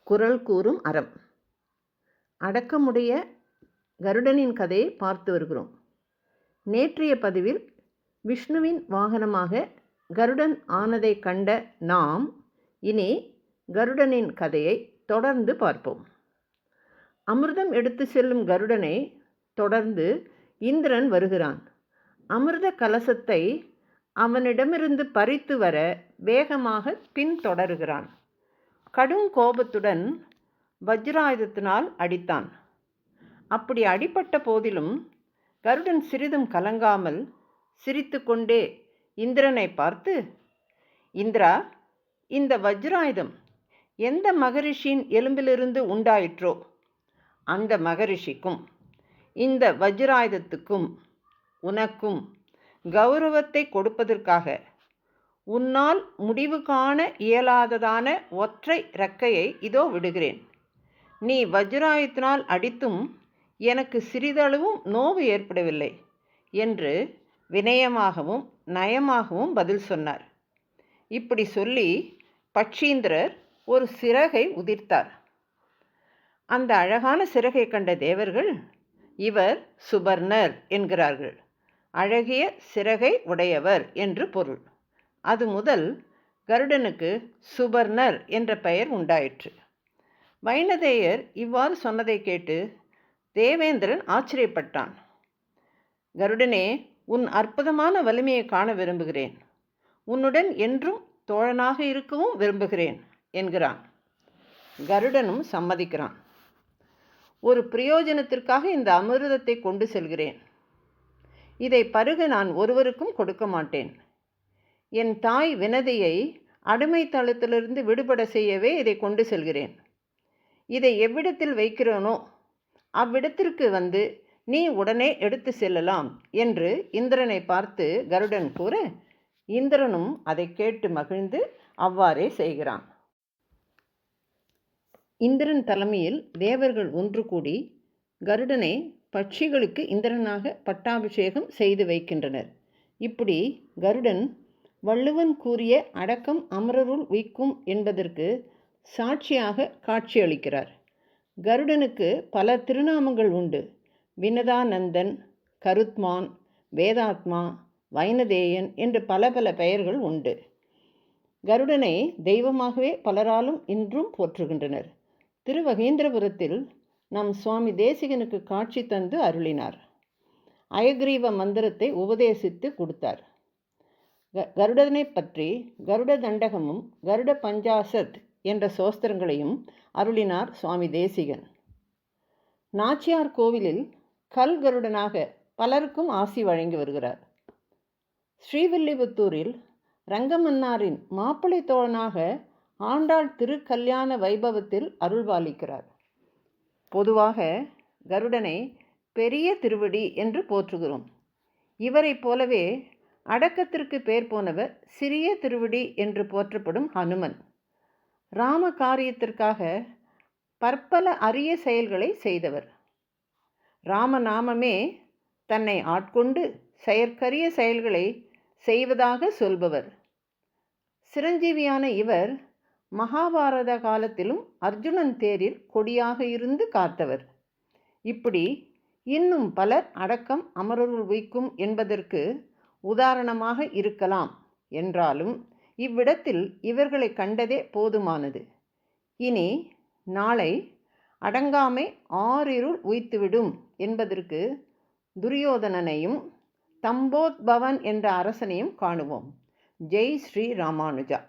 குரல் கூறும் அறம். அடக்கமுடைய கருடனின் கதையை பார்த்து வருகிறோம். நேற்றைய பதிவில் விஷ்ணுவின் வாகனமாக கருடன் ஆனதை கண்ட நாம் இனி கருடனின் கதையை தொடர்ந்து பார்ப்போம். அமிர்தம் எடுத்து செல்லும் கருடனை தொடர்ந்து இந்திரன் வருகிறான். அமிர்த கலசத்தை அவனிடமிருந்து பறித்து வர வேகமாக பின்தொடருகிறான். கடும் கோபத்துடன் வஜ்ராயுதத்தினால் அடித்தான். அப்படி அடிபட்ட போதிலும் கருடன் சிறிதும் கலங்காமல் சிரித்து கொண்டே இந்திரனை பார்த்து, இந்திரா, இந்த வஜ்ராயுதம் எந்த மகரிஷியின் எலும்பிலிருந்து உண்டாயிற்றோ அந்த மகரிஷிக்கும் இந்த வஜ்ராயுதத்துக்கும் உனக்கும் கௌரவத்தை கொடுப்பதற்காக உன்னால் முடிவு காண இயலாததான ஒற்றை இறக்கையை இதோ விடுகிறேன். நீ வஜ்ராயுதத்தினால் அடித்தும் எனக்கு சிறிதளவும் நோவு ஏற்படவில்லை என்று வினயமாகவும் நயமாகவும் பதில் சொன்னார். இப்படி சொல்லி பட்சீந்திரர் ஒரு சிறகை உதிர்த்தார். அந்த அழகான சிறகை கண்ட தேவர்கள், இவர் சுபர்ணர் என்கிறார்கள். அழகிய சிறகை உடையவர் என்று பொருள். அது முதல் கருடனுக்கு சுபர்ணர் என்ற பெயர் உண்டாயிற்று. வைனதேயர் இவ்வாறு சொன்னதை கேட்டு தேவேந்திரன் ஆச்சரியப்பட்டான். கருடனே, உன் அற்புதமான வலிமையை காண விரும்புகிறேன். உன்னுடன் என்றும் தோழனாக இருக்கவும் விரும்புகிறேன் என்கிறான். கருடனும் சம்மதிக்கிறான். ஒரு பிரயோஜனத்திற்காக இந்த அமிர்தத்தை கொண்டு செல்கிறேன். இதை பருக நான் ஒருவருக்கும் கொடுக்க மாட்டேன். என் தாய் வினதியை அடிமை தளத்திலிருந்து விடுபட செய்யவே இதை கொண்டு செல்கிறேன். இதை எவ்விடத்தில் வைக்கிறேனோ அவ்விடத்திற்கு வந்து நீ உடனே எடுத்து செல்லலாம் என்று இந்திரனை பார்த்து கருடன் கூற, இந்திரனும் அதை கேட்டு மகிழ்ந்து அவ்வாறே செய்கிறான். இந்திரன் தலைமையில் தேவர்கள் ஒன்று கூடி கருடனை பட்சிகளுக்கு இந்திரனாக பட்டாபிஷேகம் செய்து வைக்கின்றனர். இப்படி கருடன் வள்ளுவன் கூறிய அடக்கம் அமரருள் உய்க்கும் என்பதற்கு சாட்சியாக காட்சியளிக்கிறார். கருடனுக்கு பல திருநாமங்கள் உண்டு. வினதானந்தன், கருத்மான், வேதாத்மா, வைனதேயன் என்று பல பல பெயர்கள் உண்டு. கருடனை தெய்வமாகவே பலராலும் இன்றும் போற்றுகின்றனர். திருவகேந்திரபுரத்தில் நம் சுவாமி தேசிகனுக்கு காட்சி தந்து அருளினார். அயக்ரீவ மந்திரத்தை உபதேசித்து கொடுத்தார். கருடனை பற்றி கருட தண்டகமும் கருட பஞ்சாசத் என்ற சோஸ்திரங்களையும் அருளினார் சுவாமி தேசிகன். நாச்சியார் கோவிலில் கல் கருடனாக பலருக்கும் ஆசி வழங்கி வருகிறார். ஸ்ரீவில்லிபுத்தூரில் ரங்கமன்னாரின் மாப்பிள்ளை தோழனாக ஆண்டாள் திருக்கல்யாண வைபவத்தில் அருள்பாலிக்கிறார். பொதுவாக கருடனை பெரிய திருவடி என்று போற்றுகிறோம். இவரை போலவே அடக்கத்திற்கு பேர் போனவர் சிறிய திருவடி என்று போற்றப்படும் ஹனுமன். ராம காரியத்திற்காக பற்பல அரிய செயல்களை செய்தவர். ராமநாமமே தன்னை ஆட்கொண்டு செயற்கரிய செயல்களை செய்வதாக சொல்பவர். சிரஞ்சீவியான இவர் மகாபாரத காலத்திலும் அர்ஜுனன் தேரில் கொடியாக இருந்து காத்தவர். இப்படி இன்னும் பலர் அடக்கம் அமரருள் உய்க்கும் என்பதற்கு உதாரணமாக இருக்கலாம் என்றாலும் இவ்விடத்தில் இவர்களை கண்டதே போதுமானது. இனி நாளை அடங்காமை ஆறிருள் உய்த்துவிடும் என்பதற்கு துரியோதனனையும் தம்போத்பவன் என்ற அரசனையும் காணுவோம். ஜெய் ஸ்ரீ ராமானுஜா.